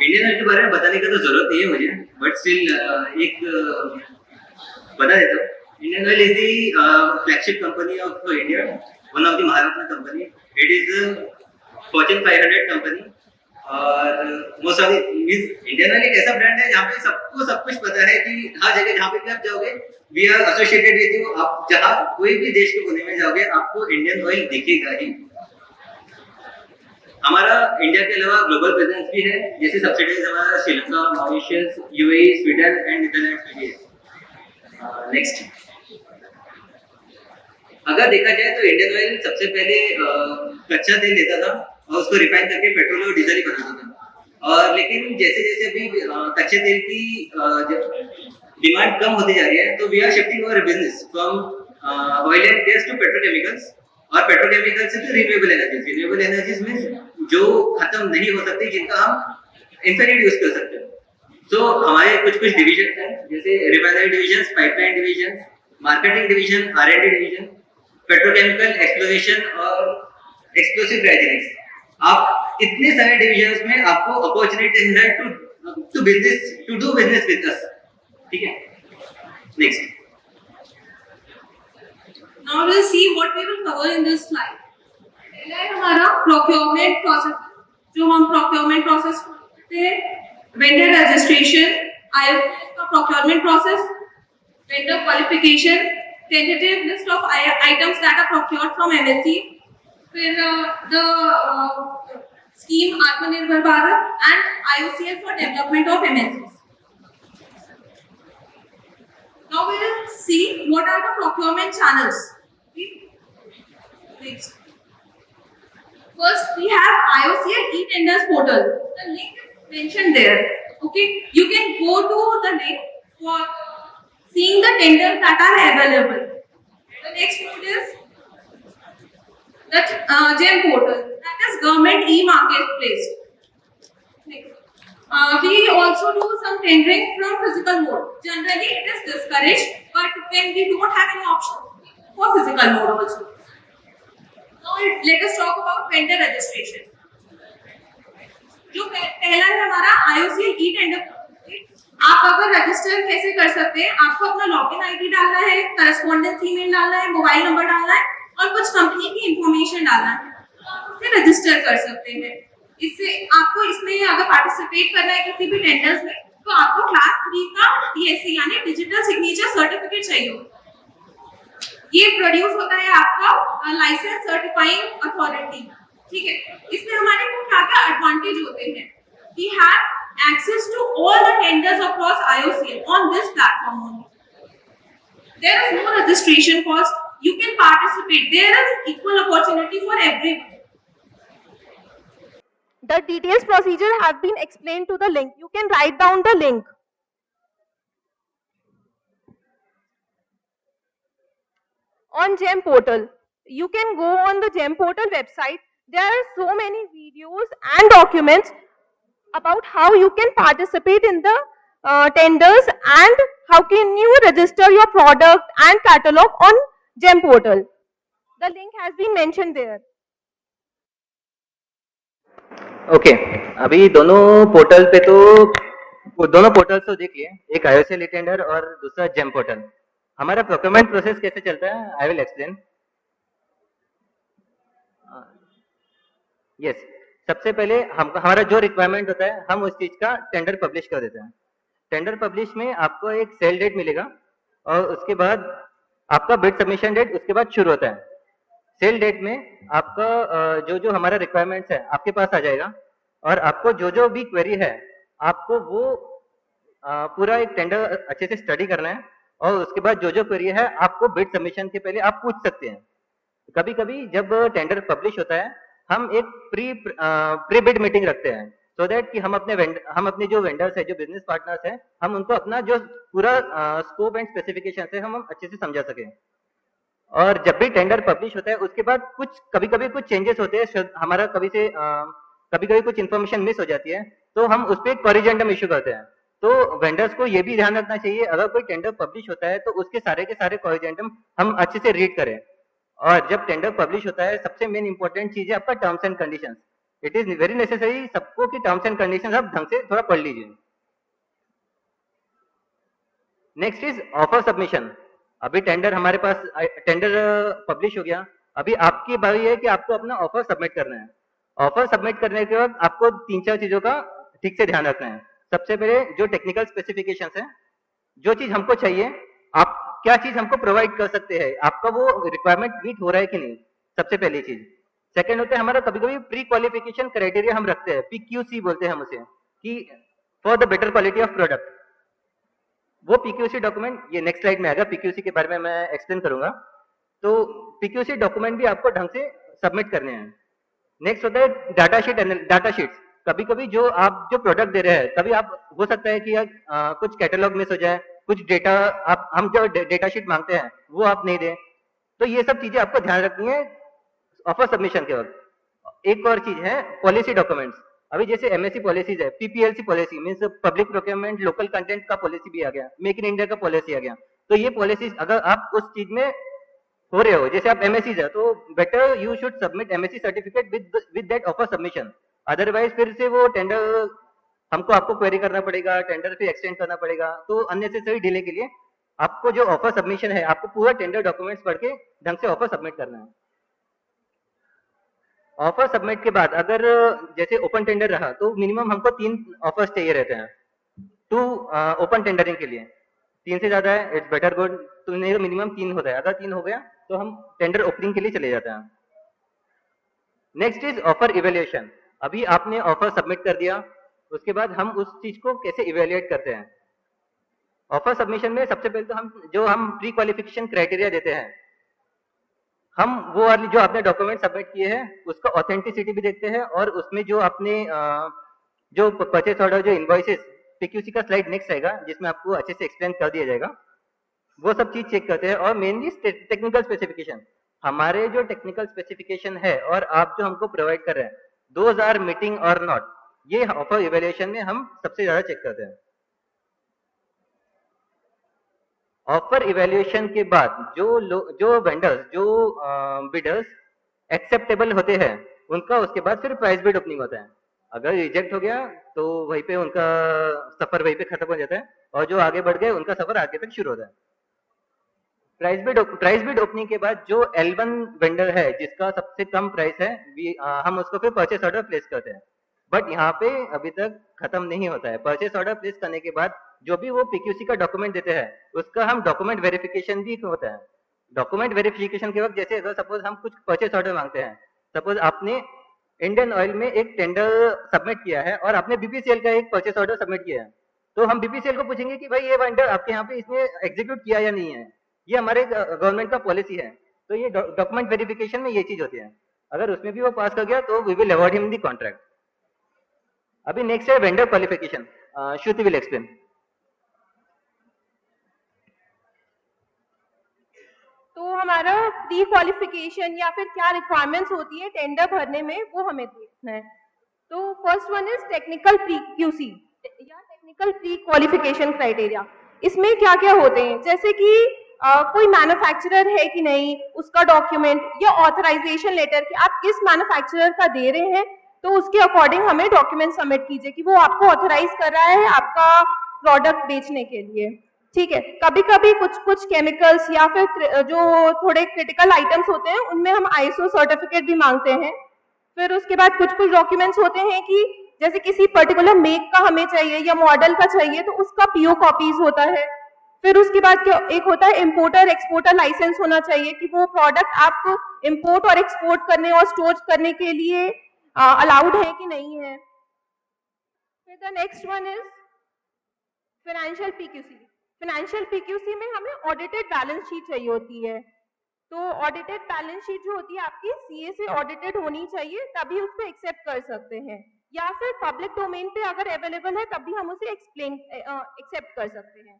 Indian oil के बारे में बताने का तो जरूरत नहीं है मुझे, बट स्टिल एक बता देता हूँ। Indian oil is the flagship company of India, one of the Maharatna company. It is Fortune 500 company. और मोस्ट ऑफ इंडियन ऑयल एक ऐसा ब्रांड है जहाँ पे सबको सब कुछ पता है कि हर जगह जहाँ पे भी आप जाओगे, we are associated with you. आप जहाँ कोई भी देश के कोने में जाओगे, आपको इंडियन ऑयल दिखेगा ही। हमारा इंडिया के अलावा ग्लोबल प्रेजेंस भी है, जैसे सब्सिडीज हमारा Sri Lanka, Mauritius, UAE, Sweden and Netherlands में भी है। नेक्स्ट, अगर देखा जाए तो इंडियन ऑयल सबसे पहले कच्चा तेल लेता था और उसको रिफाइन करके पेट्रोल और डीजल ही बनाता था। और लेकिन जैसे जैसे अभी कच्चे तेल की डिमांड कम होती जा रही है, तो we are shifting our business from oil and gas to petrochemicals. और पेट्रोकेमिकल्स से रिन्यूएबल एनर्जीज। रिन्यूएबल एनर्जीज में जो खत्म नहीं हो सकती, जिनका हम इनफिनिट यूज कर सकते हैं। तो हमारे कुछ कुछ डिविजन हैं, जैसे refinery division, pipeline division, marketing division, R&D division, petrochemical exploration और एक्सप्लोसिव क्रायोजेनिक्स। आप इतने सारे डिविजन्स में आपको अपॉर्चुनिटी है to business, to do business with us. ठीक है, next. Now we'll see what we will cover in this slide. पहला है हमारा प्रोक्योरमेंट प्रोसेस, जो हम प्रोक्योरमेंट प्रोसेस करते हैं। वेंडर रजिस्ट्रेशन, IFS का procurement process, vendor qualification, tentative list of items that are procured from MNC, फिर the scheme Aatmanirbhar Bharat and IOCL for development of MNCs. Now we will see what are the procurement channels. Next. First, we have IOCL e-tenders portal. The link is mentioned there. Okay, you can go to the link for seeing the tenders that are available. The next one is the GEM portal, that is Government e-marketplace. We also do some tendering from physical mode. Generally, it is discouraged, but when we don't have any option for physical mode also. Now, let us talk about vendor registration. जो पहला है हमारा IOCL e-tender। आप अगर register कैसे कर सकते हैं, आपको अपना लॉगिन ID डालना है, करस्पॉन्डेंस ईमेल डालना है, मोबाइल नंबर डालना है और कुछ कंपनी की इंफॉर्मेशन डालना है, तो आप उससे रजिस्टर कर सकते हैं। इससे आपको इसमें अगर पार्टिसिपेट करना है किसी भी टेंडर्स में, तो आपको क्लास 3 का TSC यानी डिजिटल सिग्नेचर सर्टिफिकेट चाहिए होगा। ये प्रोड्यूस होता है आपका लाइसेंस सर्टिफाइंग अथॉरिटी। ठीक है, इसमें हमारे को क्या क्या एडवांटेज होते हैं? We have access to all the tenders across IOCL on this platform only. There is no registration cost, you can participate, there is equal opportunity for everyone. The details procedure have been explained to the link. You can write down the link. On GEM portal, you can go on the GEM portal website. There are so many videos and documents about how you can participate in the tenders and how can you register your product and catalog on GEM portal. The link has been mentioned there. Okay, अभी दोनों portal पे तो दोनों portals तो देख लिए, एक IOCL e-टेंडर और दूसरा GEM पोर्टल। हमारा प्रोक्योरमेंट प्रोसेस कैसे चलता है, आई विल एक्सप्लेन। यस, सबसे पहले हमारा जो रिक्वायरमेंट होता है, हम उस चीज का टेंडर पब्लिश कर देते हैं। टेंडर पब्लिश में आपको एक सेल डेट मिलेगा और उसके बाद आपका बिड सबमिशन डेट उसके बाद शुरू होता है। सेल डेट में आपका जो जो हमारा रिक्वायरमेंट्स है आपके पास आ जाएगा और आपको जो जो भी क्वेरी है, आपको वो पूरा एक टेंडर अच्छे से स्टडी करना है और उसके बाद जो जो क्वेरी है आपको बिड सबमिशन के पहले आप पूछ सकते हैं। कभी कभी जब टेंडर पब्लिश होता है, हम एक प्री बिड मीटिंग रखते हैं, सो दैट कि हम अपने जो वेंडर्स है, जो बिजनेस पार्टनर्स है, हम उनको अपना जो पूरा स्कोप एंड स्पेसिफिकेशन है हम अच्छे से समझा सकें। और जब भी टेंडर पब्लिश होता है उसके बाद कभी कभी कुछ चेंजेस होते हैं, हमारा कभी कभी कुछ इन्फॉर्मेशन मिस हो जाती है, तो हम उस पर एक कॉरिजेंडम इशू करते हैं। तो वेंडर्स को ये भी ध्यान रखना चाहिए, अगर कोई टेंडर पब्लिश होता है तो उसके सारे के सारे कॉरिजेंडम हम अच्छे से रीड करें। और जब टेंडर पब्लिश होता है, सबसे मेन इंपॉर्टेंट चीज है आपका terms and conditions. It is very necessary सबको कि टर्म्स एंड कंडीशंस आप ढंग से थोड़ा पढ़ लीजिए। Next is offer submission. अभी टेंडर हमारे पास टेंडर पब्लिश हो गया, अभी आपकी बारी है कि आपको अपना ऑफर सबमिट करना है। ऑफर सबमिट करने के बाद आपको 3-4 चीजों का ठीक से ध्यान रखना है। सबसे पहले जो टेक्निकल स्पेसिफिकेशंस है, जो चीज हमको चाहिए, आप क्या चीज हमको प्रोवाइड कर सकते हैं, आपका वो रिक्वायरमेंट मीट हो रहा है कि नहीं, सबसे पहली चीज। सेकंड होता है हमारा कभी कभी प्री क्वालिफिकेशन क्राइटेरिया हम रखते हैं, पीक्यूसी बोलते हैं हम उसे, कि for the better quality of product. वो पीक्यूसी डॉक्यूमेंट, ये नेक्स्ट स्लाइड में आएगा, पीक्यूसी के बारे में मैं एक्सप्लेन करूंगा। तो पीक्यूसी डॉक्यूमेंट भी आपको ढंग से सबमिट करने हैं। नेक्स्ट होता है डाटा शीट्स। कभी कभी जो आप जो प्रोडक्ट दे रहे हैं, कभी आप हो सकता है कि कुछ कैटलॉग मिस हो जाए, कुछ डेटा आप हम जो डेटा शीट मांगते हैं वो आप नहीं दें, तो ये सब चीजें आपको ध्यान रखनी है ऑफर सबमिशन के वक्त। एक और चीज है पॉलिसी डॉक्यूमेंट्स। अभी जैसे एमएससी पॉलिसीज है, PPLC policy means public procurement local content का पॉलिसी भी आ गया, मेक इन इंडिया का पॉलिसी आ गया। तो ये पॉलिसीज अगर आप उस चीज में हो रहे हो, जैसे आप एमएससी है, तो better you should submit MSc certificate with that offer submission. Otherwise फिर से वो टेंडर हमको आपको क्वेरी करना पड़ेगा, टेंडर फिर एक्सटेंड करना पड़ेगा, तो अननेसेसरी डिले के लिए आपको जो ऑफर सबमिशन है, आपको पूरा टेंडर डॉक्यूमेंट्स पढ़ के ढंग से ऑफर सबमिट करना है। ऑफर सबमिट के बाद अगर जैसे ओपन टेंडर रहा, तो मिनिमम हमको 3 ऑफर्स चाहिए रहते हैं टू ओपन टेंडरिंग के लिए। 3 से ज्यादा है इट्स बेटर गुड, तो नहीं तो मिनिमम 3 होता है। अगर 3 हो गया तो हम टेंडर ओपनिंग के लिए चले जाते हैं। Next is offer evaluation. अभी आपने ऑफर सबमिट कर दिया, उसके बाद हम उस चीज को कैसे इवेल्युएट करते हैं। ऑफर सबमिशन में सबसे पहले तो हम प्री क्वालिफिकेशन क्राइटेरिया देते हैं, हम वो वाली जो आपने डॉक्यूमेंट सबमिट किए हैं उसका ऑथेंटिसिटी भी देखते हैं, और उसमें जो आपने जो परचेस ऑर्डर, जो इनवॉइसेस, पीक्यूसी का स्लाइड नेक्स्ट आएगा जिसमें आपको अच्छे से एक्सप्लेन कर दिया जाएगा, वो सब चीज चेक करते हैं। और मेनली टेक्निकल स्पेसिफिकेशन, हमारे जो टेक्निकल स्पेसिफिकेशन है और आप जो हमको प्रोवाइड कर रहे हैं, दोज आर मीटिंग और नॉट, ये ऑफर इवेल्युएशन में हम सबसे ज्यादा चेक करते हैं। ऑफर इवेल्युएशन के बाद जो वेंडर्स, जो बिडर्स एक्सेप्टेबल होते हैं, उनका उसके बाद फिर प्राइस बिड ओपनिंग होता है। अगर रिजेक्ट हो गया तो वहीं पे उनका सफर वहीं पे खत्म हो जाता है, और जो आगे बढ़ गए उनका सफर आगे तक शुरू होता है। प्राइस बिड ओपनिंग के बाद जो L1 वेंडर है जिसका सबसे कम प्राइस है, हम उसको फिर परचेस ऑर्डर प्लेस करते हैं। बट यहाँ पे अभी तक खत्म नहीं होता है। परचेस ऑर्डर प्लेस करने के बाद जो भी वो पीक्यूसी का डॉक्यूमेंट देते हैं, उसका हम डॉक्यूमेंट वेरिफिकेशन भी होता है। डॉक्यूमेंट वेरिफिकेशन के वक्त जैसे अगर सपोज हम कुछ परचेस ऑर्डर मांगते हैं, सपोज आपने इंडियन ऑयल में एक टेंडर सबमिट किया है और आपने बीपीसीएल का एक परचेस ऑर्डर सबमिट किया है, तो हम बीपीसीएल को पूछेंगे कि भाई ये वेंडर आपके यहाँ पे इसने एग्जीक्यूट किया या नहीं है। ये हमारे गवर्नमेंट का पॉलिसी है। तो ये डॉक्यूमेंट वेरिफिकेशन में ये चीज होती है। अगर उसमें भी वो पास कर गया तो we will award him the contract. अभी नेक्स्ट है vendor qualification, Shruti will explain. तो हमारा प्री क्वालिफिकेशन या फिर क्या रिक्वायरमेंट्स होती है टेंडर भरने में, वो हमें देखना है। तो first one is technical pre QC या टेक्निकल प्री क्वालिफिकेशन क्राइटेरिया। इसमें क्या क्या होते हैं, जैसे कि कोई मैन्युफैक्चरर है कि नहीं, उसका डॉक्यूमेंट या ऑथराइजेशन लेटर कि आप किस मैन्युफैक्चरर का दे रहे हैं, तो उसके अकॉर्डिंग हमें डॉक्यूमेंट सबमिट कीजिए कि वो आपको ऑथराइज कर रहा है आपका प्रोडक्ट बेचने के लिए। ठीक है, कभी कभी कुछ केमिकल्स या फिर जो थोड़े क्रिटिकल आइटम्स होते हैं उनमें हम आईएसओ सर्टिफिकेट भी मांगते हैं। फिर उसके बाद कुछ डॉक्यूमेंट्स होते हैं कि जैसे किसी पर्टिकुलर मेक का हमें चाहिए या मॉडल का चाहिए, तो उसका पीओ कॉपीज होता है। फिर उसके बाद क्या एक होता है, इंपोर्टर एक्सपोर्टर लाइसेंस होना चाहिए कि वो प्रोडक्ट आप इंपोर्ट और एक्सपोर्ट करने और स्टोर करने के लिए अलाउड है कि नहीं है। फिर the next one is financial PQC. Financial PQC में हमें ऑडिटेड बैलेंस शीट चाहिए होती है। तो ऑडिटेड बैलेंस शीट जो होती है आपकी सीए से ऑडिटेड होनी चाहिए, तभी उसको एक्सेप्ट कर सकते हैं, या फिर पब्लिक डोमेन पे अगर अवेलेबल है तभी हम उसे एक्सेप्ट कर सकते हैं।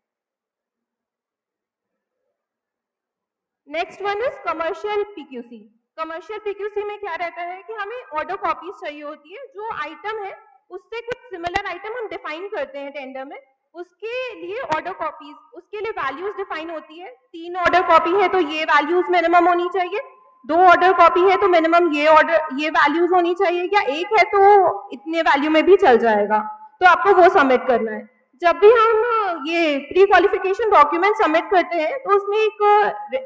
Next one is commercial PQC. Commercial PQC में क्या रहता है कि हमें ऑर्डर कॉपीज चाहिए होती है, जो आइटम है उससे कुछ सिमिलर आइटम हम डिफाइन करते हैं टेंडर में, उसके लिए ऑर्डर कॉपीज, उसके लिए वैल्यूज डिफाइन होती है। 3 ऑर्डर कॉपी है तो ये वैल्यूज मिनिमम होनी चाहिए, दो ऑर्डर कॉपी है तो मिनिमम ये वैल्यूज होनी चाहिए, या एक है तो इतने वैल्यू में भी चल जाएगा, तो आपको वो सबमिट करना है। जब भी हम ये प्री क्वालिफिकेशन डॉक्यूमेंट सबमिट करते हैं तो उसमें एक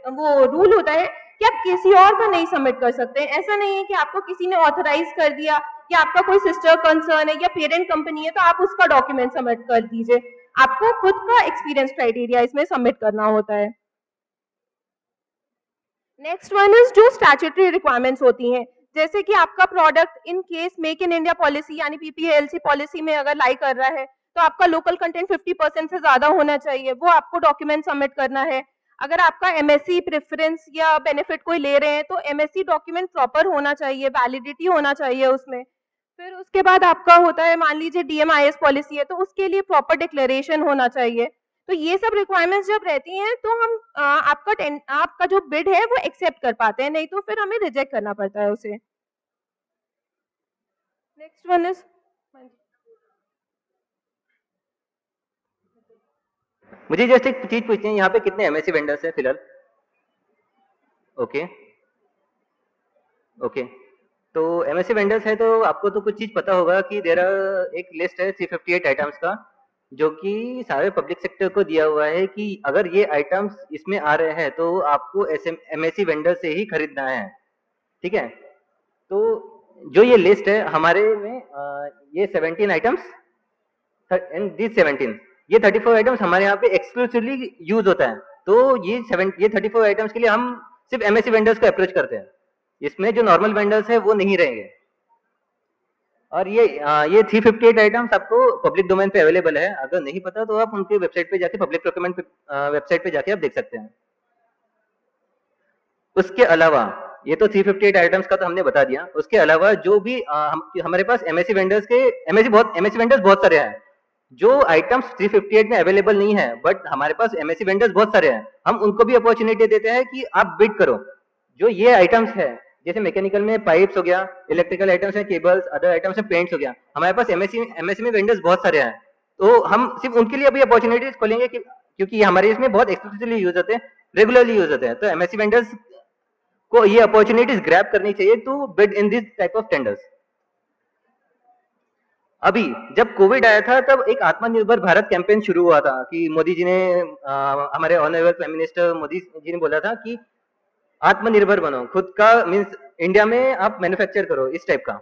वो रूल होता है कि आप किसी और का नहीं सबमिट कर सकते। ऐसा नहीं है कि आपको किसी ने ऑथराइज कर दिया या आपका कोई सिस्टर कंसर्न है या पेरेंट कंपनी है तो आप उसका डॉक्यूमेंट सबमिट कर दीजिए, आपको खुद का एक्सपीरियंस क्राइटेरिया इसमें सबमिट करना होता है। नेक्स्ट वन इज जो स्टैट्यूटरी रिक्वायरमेंट्स होती हैं, जैसे कि आपका product in case make in India policy यानी पीपीएलसी पॉलिसी में अगर लाई कर रहा है तो आपका लोकल कंटेंट 50% से ज्यादा होना चाहिए, वो आपको डॉक्यूमेंट सबमिट करना है। अगर आपका एमएससी प्रेफरेंस या बेनिफिट कोई ले रहे हैं तो एमएससी डॉक्यूमेंट प्रॉपर होना चाहिए, वैलिडिटी होना चाहिए उसमें। फिर उसके बाद आपका होता है, मान लीजिए डीएमआईएस पॉलिसी है तो उसके लिए प्रॉपर डिक्लेरेशन होना चाहिए। तो ये सब रिक्वायरमेंट्स जब रहती हैं तो हम आपका जो बिड है वो एक्सेप्ट कर पाते हैं, नहीं तो फिर हमें रिजेक्ट करना पड़ता है उसे। नेक्स्ट वन इज, मुझे जस्ट एक चीज पूछनी है, यहाँ पे कितने एमएससी वेंडर्स हैं फिलहाल? ओके ओके, तो एमएससी वेंडर्स है तो आपको तो कुछ चीज पता होगा कि देर एक लिस्ट है 358 आइटम्स का, जो कि सारे पब्लिक सेक्टर को दिया हुआ है कि अगर ये आइटम्स इसमें आ रहे हैं तो आपको एमएससी वेंडर से ही खरीदना है, ठीक है। तो जो ये लिस्ट है हमारे में ये 17 आइटम्स एंड दिस 17, ये 34 आइटम्स हमारे यहाँ पे एक्सक्लूसिवली यूज होता है। तो ये 34 आइटम्स के लिए हम सिर्फ एमएससी वेंडर्स को अप्रोच करते हैं, इसमें जो नॉर्मल वेंडर्स है वो नहीं रहेंगे। और ये 358 आइटम्स आपको पब्लिक डोमेन पे अवेलेबल है, अगर नहीं पता तो आप उनके वेबसाइट पे जाके पब्लिक प्रोक्योरमेंट वेबसाइट पे जाके आप देख सकते हैं। उसके अलावा ये तो 358 आइटम्स का तो हमने बता दिया, उसके अलावा जो भी हमारे पास एमएससी वेंडर्स के एमएससी वेंडर्स बहुत सारे हैं, जो आइटम्स 358 में अवेलेबल नहीं है बट हमारे पास एमएससी वेंडर्स बहुत सारे हैं, हम उनको भी अपॉर्चुनिटी देते हैं कि आप बिड करो। जो ये आइटम्स है जैसे मैकेनिकल में पाइप्स हो गया, इलेक्ट्रिकल आइटम्स में केबल्स, अदर आइटम्स में पेंट्स हो गया, हमारे पास एमएससी में वेंडर्स बहुत सारे हैं, तो हम सिर्फ उनके लिए अभी अपॉर्चुनिटीज खोलेंगे क्योंकि हमारे इसमें बहुत एक्सक्लूसिवली यूज होते हैं, रेगुलरली यूज होते हैं। तो एमएससी वेंडर्स को ये अपॉर्चुनिटीज ग्रैब करनी चाहिए to bid in this type of tenders. अभी जब कोविड आया था तब एक आत्मनिर्भर भारत कैंपेन शुरू हुआ था कि मोदी जी ने हमारे honourable prime minister Modi ji ने बोला था कि आत्मनिर्भर बनो, खुद का मीन्स इंडिया में आप मैन्युफैक्चर करो, इस टाइप का।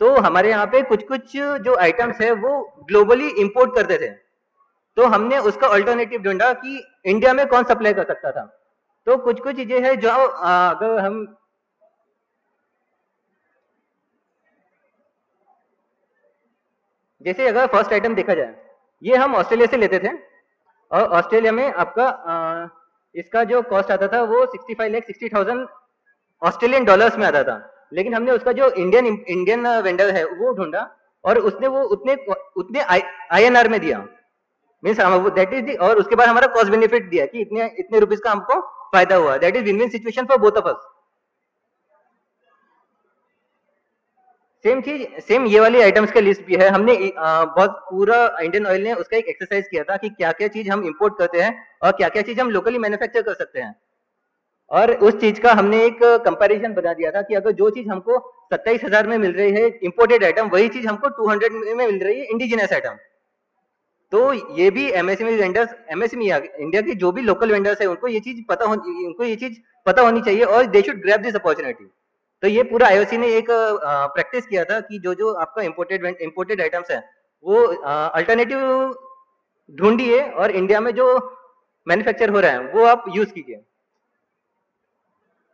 तो हमारे यहाँ पे कुछ कुछ जो आइटम्स है वो ग्लोबली इंपोर्ट करते थे, तो हमने उसका अल्टरनेटिव ढूंढा कि इंडिया में कौन सप्लाई कर सकता था। तो कुछ कुछ चीजें हैं जो अगर हम जैसे अगर फर्स्ट आइटम देखा जाए, ये हम ऑस्ट्रेलिया से लेते थे और ऑस्ट्रेलिया में आपका इसका जो कॉस्ट आता था वो 65,60,000 ऑस्ट्रेलियन डॉलर्स में आता था, लेकिन हमने उसका जो इंडियन वेंडर है वो ढूंढा और उसने वो उतने INR में दिया, मीन्स दैट इज और उसके बाद हमारा कॉस्ट बेनिफिट दिया कि इतने रुपीस का हमको फायदा हुआ। That is win win situation for both of us. Same चीज, सेम ये वाली आइटम्स का लिस्ट भी है, हमने बहुत पूरा इंडियन ऑयल ने उसका एक एक्सरसाइज किया था कि क्या क्या चीज हम इंपोर्ट करते हैं और क्या क्या चीज हम लोकली मैन्युफैक्चर कर सकते हैं, और उस चीज का हमने एक कंपैरिजन बना दिया था कि अगर जो चीज हमको 27,000 में मिल रही है इंपोर्टेड आइटम, वही चीज हमको 200 में मिल रही है इंडिजिनस आइटम। तो ये भी एमएसएमई वेंडर्स, एमएसएमई इंडिया के जो भी लोकल वेंडर्स है उनको ये चीज पता होनी चाहिए और they should grab this opportunity. तो ये पूरा आईओसी ने एक प्रैक्टिस किया था कि जो आपका इंपोर्टेड आइटम्स है वो अल्टरनेटिव ढूंढिए और इंडिया में जो मैन्युफैक्चर हो रहा है वो आप यूज कीजिए।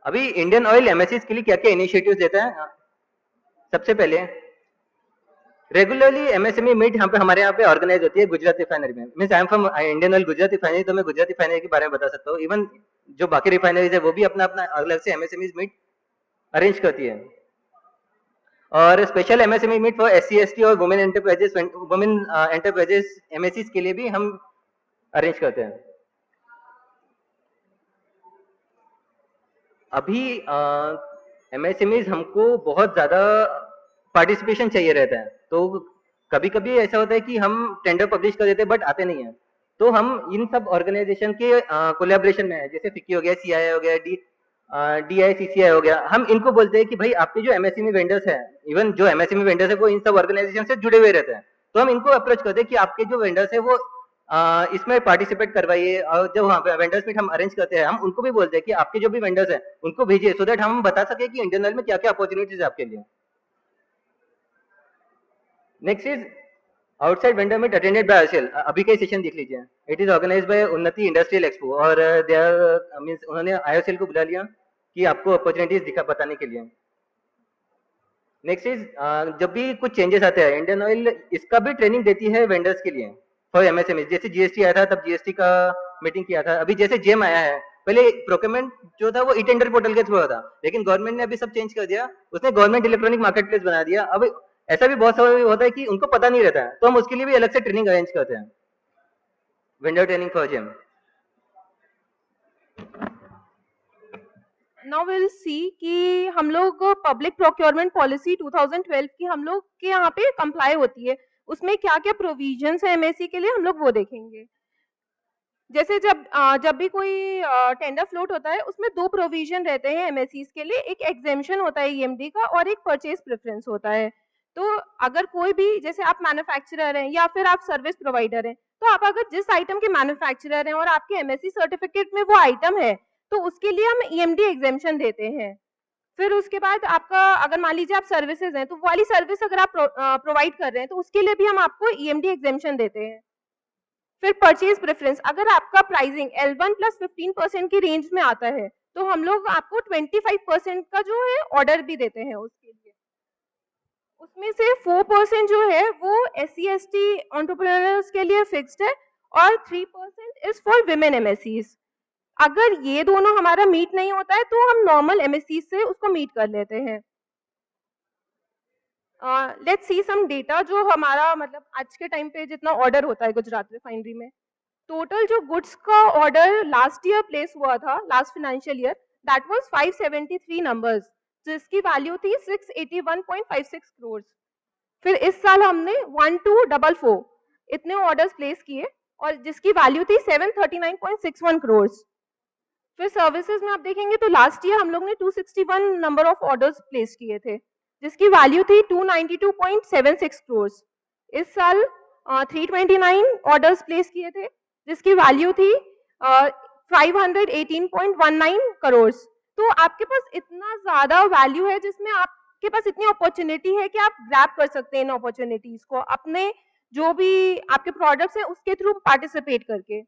अभी इंडियन ऑयल एमएससीज के लिए क्या क्या इनिशिएटिव्स देता है? सबसे पहले रेगुलरली एमएसएमई मीट हमारे यहाँ पे ऑर्गेनाइज होती है गुजरात रिफाइनरी में। Means I am from Indian oil Gujarat refinery, तो मैं गुजरात रिफाइनरी के बारे में बता सकता हूँ। इवन जो बाकी रिफाइनरीज है वो भी अपना अपना अलग से एमएसएमई मीट अरेंज करती है। और special MSME meet for SC/ST और वुमेन एंटरप्राइजेस एमएससीज के लिए भी हम अरेंज करते हैं। अभी एमएसएमईज हमको बहुत ज्यादा पार्टिसिपेशन चाहिए रहता है, तो कभी कभी ऐसा होता है कि हम टेंडर पब्लिश कर देते हैं बट आते नहीं है, तो हम इन सब ऑर्गेनाइजेशन के कोलैबोरेशन में है, जैसे फिक्की हो गया, CII हो गया, DICCI हो गया, हम इनको बोलते हैं कि भाई आपके जो MSME वेंडर्स हैं, इवन जो MSME वेंडर्स है वो इन सब ऑर्गेनाइजेशन से जुड़े हुए रहते हैं, तो हम इनको अप्रोच करते हैं कि आपके जो वेंडर्स है वो इसमें पार्टिसिपेट करवाइए। और जब वहाँ पे वेंडर्स मीट हम अरेंज करते हैं, हम उनको भी बोलते हैं कि आपके जो भी वेंडर्स हैं उनको भेजिए, सो दैट हम बता सके कि इंडियन ऑयल में क्या क्या अपॉर्चुनिटीज है आपके लिए। Next is outside vendor meet attended by IOCL। अभी का सेशन देख लीजिए, it is organised by Unnati industrial expo, और दे आर मींस उन्होंने IOCL को बुला लिया कि आपको अपॉर्चुनिटीज दिखा बताने के लिए। नेक्स्ट इज जब भी कुछ चेंजेस आते हैं, इंडियन ऑयल इसका भी ट्रेनिंग देती है वेंडर्स के लिए फॉर MSME। जैसे GST आया था तब GST का मीटिंग किया था, अभी जैसे जेम आया है, पहले प्रोक्योरमेंट जो था वो ई टेंडर पोर्टल के थ्रू था, लेकिन गवर्नमेंट ने अभी सब चेंज कर दिया, उसने गवर्नमेंट इलेक्ट्रॉनिक मार्केट प्लेस बना दिया। अब ऐसा भी बहुत सारा होता है कि उनको पता नहीं रहता है, तो हम उसके लिए भी अलग से ट्रेनिंग अरेंज करते हैं, vendor training for GeM. Now will see कि हम लोग पब्लिक प्रोक्योरमेंट पॉलिसी 2012 की हम लोग के यहाँ पे कंप्लाई होती है, उसमें क्या क्या प्रोविजंस है MSE के लिए हम लोग वो देखेंगे। जैसे जब भी कोई टेंडर फ्लोट होता है उसमें दो प्रोविजन रहते हैं MSEs के लिए, एक एग्जेम्पशन होता है EMD का और एक परचेज प्रेफरेंस होता है। तो अगर कोई भी, जैसे आप मैन्युफैक्चरर हैं या फिर आप सर्विस प्रोवाइडर हैं, तो आप अगर जिस आइटम के मैन्युफैक्चरर हैं और आपके MSE सर्टिफिकेट में वो आइटम है, तो उसके लिए हम EMD एग्जेम्पशन देते हैं। फिर उसके बाद आपका, अगर मान लीजिए आप सर्विसेज हैं, तो वो वाली सर्विस अगर आप प्रोवाइड कर रहे हैं तो उसके लिए भी हम आपको EMD एग्जेम्पशन देते हैं। फिर परचेज प्रेफरेंस, अगर आपका प्राइसिंग L1 प्लस 15% की रेंज में आता है, तो हम लोग आपको 25% का जो है ऑर्डर भी देते हैं उसके लिए। उसमें से 4% जो है वो SC/ST एंटरप्रेन्योर्स के लिए फिक्स्ड है और 3% इज फॉर विमेन MSEs। अगर ये दोनों हमारा मीट नहीं होता है तो हम नॉर्मल MSEs से उसको मीट कर लेते हैं। लेट्स सी सम डेटा जो हमारा मतलब आज के टाइम पे जितना ऑर्डर होता है गुजरात रिफाइनरी में। टोटल जो गुड्स का ऑर्डर लास्ट ईयर प्लेस हुआ था, last financial year, that was 573 numbers, जिसकी वैल्यू थी 681.56 करोड़। फिर इस साल हमने 1244 इतने ऑर्डर्स प्लेस किए और जिसकी वैल्यू थी 739.61 करोड़। फिर सर्विसेज में आप देखेंगे तो लास्ट ईयर हम लोग ने 261 नंबर ऑफ ऑर्डर्स प्लेस किए थे, जिसकी वैल्यू थी 292.76 करोड़। इस साल 329 ऑर्डर्स प्लेस किए थे, जिसकी वैल्यू थी 518.19 करोड़। तो आपके पास इतना ज्यादा वैल्यू है, जिसमें आपके पास इतनी अपॉर्चुनिटी है कि आप ग्रैब कर सकते हैं इन अपॉर्चुनिटीज को अपने जो भी आपके प्रोडक्ट्स हैं उसके थ्रू पार्टिसिपेट करके।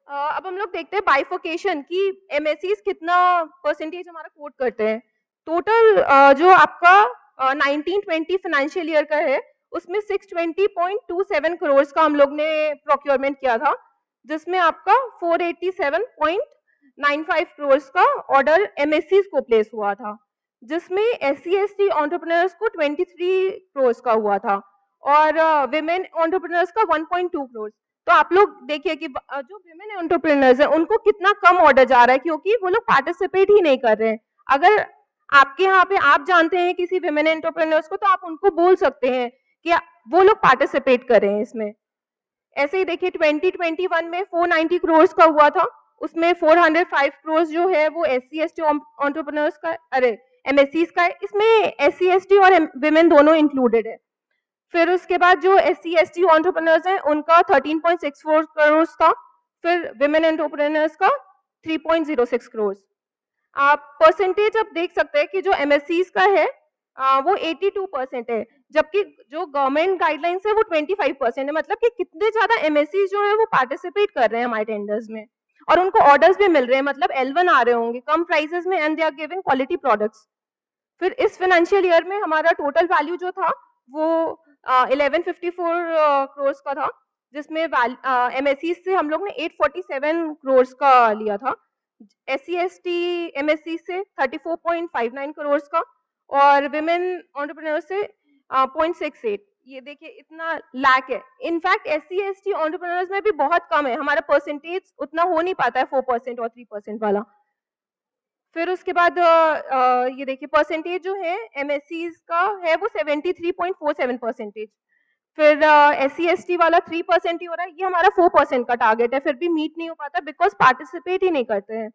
अब हम लोग देखते हैं बाइफोकेशन की MSEs कितना परसेंटेज हमारा कोट करते हैं। टोटल जो आपका 1920 फाइनेंशियल ईयर का है उसमें 620.27 करोड़ का हम लोग ने प्रोक्योरमेंट किया था, जिसमें आपका 487.95 करोड़ का ऑर्डर MSEs को प्लेस हुआ था, जिसमें SC/ST एंटरप्रेन्योर्स को 23 करोड़ का हुआ था और विमेन एंटरप्रेन्योर्स का 1.2 करोड़। तो आप लोग देखिए कि जो विमेन एंटरप्रेन्योर्स हैं उनको कितना कम ऑर्डर जा रहा है, क्योंकि वो लोग पार्टिसिपेट ही नहीं कर रहे हैं। अगर आपके यहाँ पे आप जानते हैं किसी विमेन एंटरप्रेन्योर्स को, तो आप उनको बोल सकते हैं कि वो लोग पार्टिसिपेट कर रहे हैं इसमें। ऐसे ही देखिए 2021 में 490 करोड़ का हुआ था, उसमें 405 करोड़ जो है वो SC/ST एंटरप्रेन्योर्स का, अरे MSEs का है, इसमें SC/ST और विमेन दोनों इंक्लूडेड है। फिर उसके बाद जो SC/ST एंटरप्रेन्योर्स हैं उनका 13.64 करोड़ था, फिर विमेन एंटरप्रेन्योर्स का 3.06 करोड़। आप परसेंटेज अब देख सकते हैं कि जो MSEs का है वो 82% है, जबकि जो गवर्नमेंट गाइडलाइंस है वो 25% है। मतलब कि कितने ज्यादा MSEs जो है वो पार्टिसिपेट कर रहे हैं हमारे टेंडर्स में और उनको ऑर्डर्स भी मिल रहे हैं, मतलब L1 आ रहे होंगे कम प्राइसेस में and they are giving quality products. फिर इस फाइनेंशियल ईयर में हमारा टोटल वैल्यू जो था वो 1154 करोड़ का था, जिसमें MSEs से हम लोग ने 847 करोड़ का लिया था, SC/ST MSE से 34.59 करोड़ का और विमेन एंटरप्रेन्योर से 0.68। ये देखिए इतना लैक है। इनफैक्ट SC/ST एंटरप्रेन्योर्स में भी बहुत कम है, हमारा परसेंटेज उतना हो नहीं पाता है 4% और 3% वाला। फिर उसके बाद ये देखिए परसेंटेज जो है MSEs का है वो 73.47%। फिर SC/ST वाला 3% ही हो रहा है, ये हमारा 4% का टारगेट है, फिर भी मीट नहीं हो पाता बिकॉज पार्टिसिपेट ही नहीं करते हैं।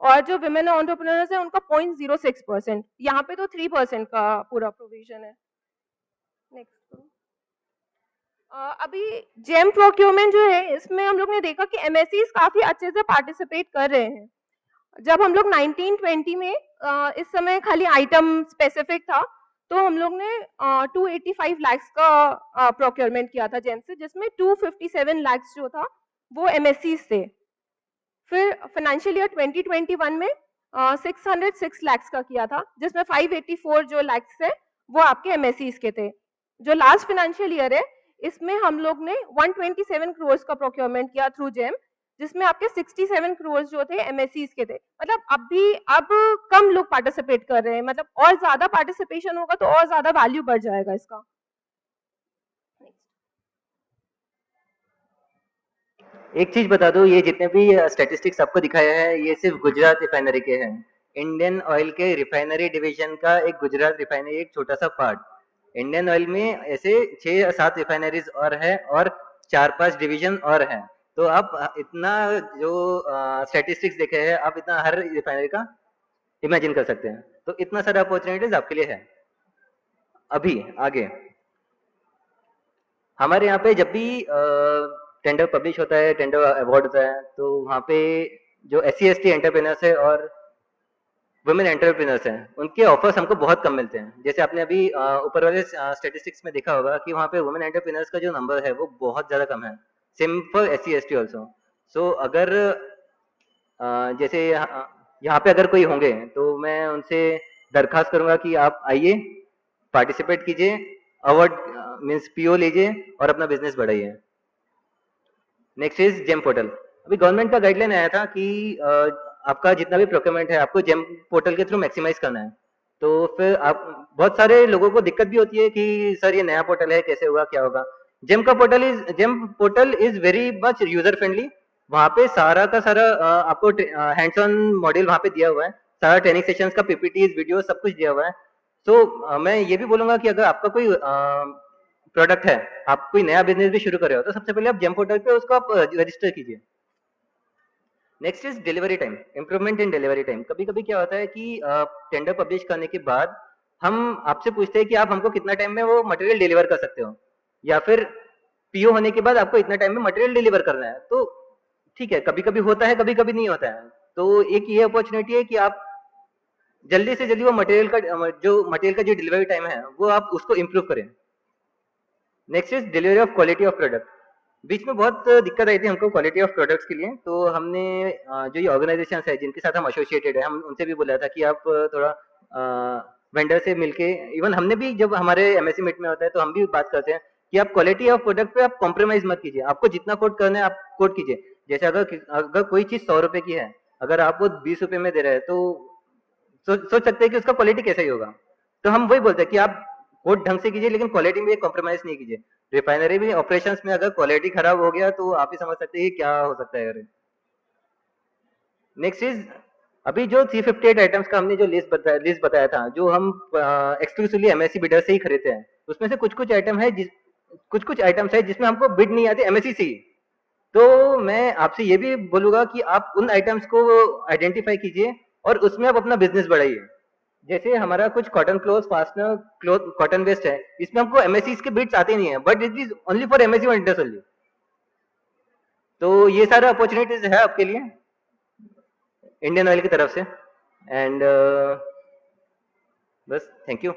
और जो विमेन एंटरप्रेन्योर्स है उनका 0.06%, यहाँ पे तो 3% का पूरा प्रोविजन है। नेक्स्ट। अभी जेम प्रोक्योरमेंट जो है इसमें हम लोग ने देखा कि MSCs काफी अच्छे से पार्टिसिपेट कर रहे हैं। जब हम लोग 1920 में इस समय खाली आइटम स्पेसिफिक था, तो हम लोग ने 285 लाख का प्रोक्योरमेंट किया था जेम से, जिसमें 257 लाख जो था वो MSCs थे। फिर फाइनेंशियल ईयर 2021 में 606 लाख का किया था, जिसमें 584 जो लाख्स है वो आपके MSCs के थे। जो लास्ट फाइनेंशियल ईयर है इसमें हम लोग ने 127 करोड़ का प्रोक्योरमेंट किया थ्रू जेम, जिसमें आपके 67 करोड़ जो थे MSCs के थे। मतलब अब कम लोग पार्टिसिपेट कर रहे हैं, मतलब और ज्यादा पार्टिसिपेशन होगा तो और ज्यादा वैल्यू बढ़ जाएगा इसका। एक चीज बता दो, ये जितने भी स्टैटिस्टिक्स आपको दिखाया है ये सिर्फ गुजरात रिफाइनरी के हैं। इंडियन ऑयल के रिफाइनरी डिवीजन का एक गुजरात रिफाइनरी एक छोटा सा पार्ट। इंडियन ऑयल में ऐसे 6 या 7 रिफाइनरीज और है और 4-5 डिवीजन और हैं। तो आप इतना जो स्टैटिस्टिक्स देखे हैं आप इतना हर रिफाइनरी का इमेजिन कर सकते हैं। तो इतना सारा अपॉर्चुनिटीज आपके लिए है। अभी आगे हमारे यहाँ पे जब भी टेंडर पब्लिश होता है, टेंडर अवार्ड होता है, तो वहाँ पे जो SC/ST एंटरप्रेन्योर्स है और वुमेन एंटरप्रेन्योर्स हैं उनके ऑफर्स हमको बहुत कम मिलते हैं। जैसे आपने अभी ऊपर वाले स्टेटिस्टिक्स में देखा होगा कि वहाँ पे वुमेन एंटरप्रेन्योर्स का जो नंबर है वो बहुत ज़्यादा कम है। Same for SC/ST also. सो अगर जैसे यहाँ पे अगर कोई होंगे तो मैं उनसे दरखास्त करूंगा कि आप आइए, पार्टिसिपेट कीजिए, अवार्ड मीन्स PO लीजिए और अपना बिजनेस बढ़ाइए। Next is GeM portal. अभी गवर्नमेंट का गाइडलाइन आया था कि आपका जितना भी प्रोक्योरमेंट है आपको जेम पोर्टल के थ्रू मैक्सिमाइज करना है। तो फिर आप बहुत सारे लोगों को दिक्कत भी होती है कि सर ये नया पोर्टल है, कैसे होगा, क्या होगा। GeM portal is very much user friendly. वहाँ पे सारा का सारा आपको हैंड्स ऑन मॉड्यूल वहाँ पे दिया हुआ है, सारा ट्रेनिंग सेशंस का PPTs वीडियो सब कुछ दिया हुआ है। तो मैं ये भी बोलूंगा कि अगर आपका कोई प्रोडक्ट है, आप कोई नया बिजनेस भी शुरू कर रहे हो, तो सबसे पहले आप जेम पोर्टल पे उसको आप रजिस्टर कीजिए। Next is delivery time, improvement in delivery time. कभी कभी क्या होता है कि टेंडर पब्लिश करने के बाद हम आपसे पूछते हैं कि आप हमको कितना टाइम में वो मटेरियल डिलीवर कर सकते हो, या फिर PO होने के बाद आपको इतना टाइम में मटेरियल डिलीवर करना है। तो ठीक है, कभी कभी होता है, कभी कभी नहीं होता है। तो एक ये अपॉर्चुनिटी है कि आप जल्दी से जल्दी वो मटेरियल का जो डिलीवरी टाइम है वो आप उसको इम्प्रूव करें। Next is delivery of quality of product. बीच में बहुत दिक्कत आई थी हमको क्वालिटी ऑफ प्रोडक्ट्स के लिए। तो हमने जो ये ऑर्गेनाइजेशन है जिनके साथ हम एसोसिएटेड है, हम उनसे भी बोला था कि आप थोड़ा वेंडर से मिलके, इवन हमने भी जब हमारे MSC मीट में होता है तो हम भी बात करते हैं कि आप क्वालिटी ऑफ प्रोडक्ट पे आप कॉम्प्रोमाइज मत कीजिए। आपको जितना कोट करना है आप कोट कीजिए। जैसे अगर कोई चीज 100 रुपए की है, अगर आप वो 20 रुपए में दे रहे हैं तो सोच सकते हैं कि उसका क्वालिटी कैसा ही होगा। तो हम वही बोलते हैं कि आप कोट ढंग से कीजिए लेकिन क्वालिटी में कॉम्प्रोमाइज नहीं कीजिए। रिफाइनरी में ऑपरेशंस में अगर क्वालिटी खराब हो गया तो आप ही समझ सकते हैं क्या हो सकता है। नेक्स्ट इज अभी जो 358 आइटम्स का हमने जो लिस्ट बताया था, जो हम एक्सक्लूसिवली MSC बिडर से ही खरीदते हैं, उसमें से कुछ आइटम्स है जिसमें हमको बिड नहीं आते MSC से ही। तो मैं आपसे ये भी बोलूंगा कि आप उन आइटम्स को आइडेंटिफाई कीजिए और उसमें आप अपना बिजनेस बढ़ाइए। जैसे हमारा कुछ cotton cloth, fastener cloth, cotton waste है, इसमें हमको MSC के बिड्स आते नहीं है, but it is only for MSC vendors only. तो ये सारा अपॉर्चुनिटीज है आपके लिए इंडियन ऑयल की तरफ से। एंड बस थैंक यू।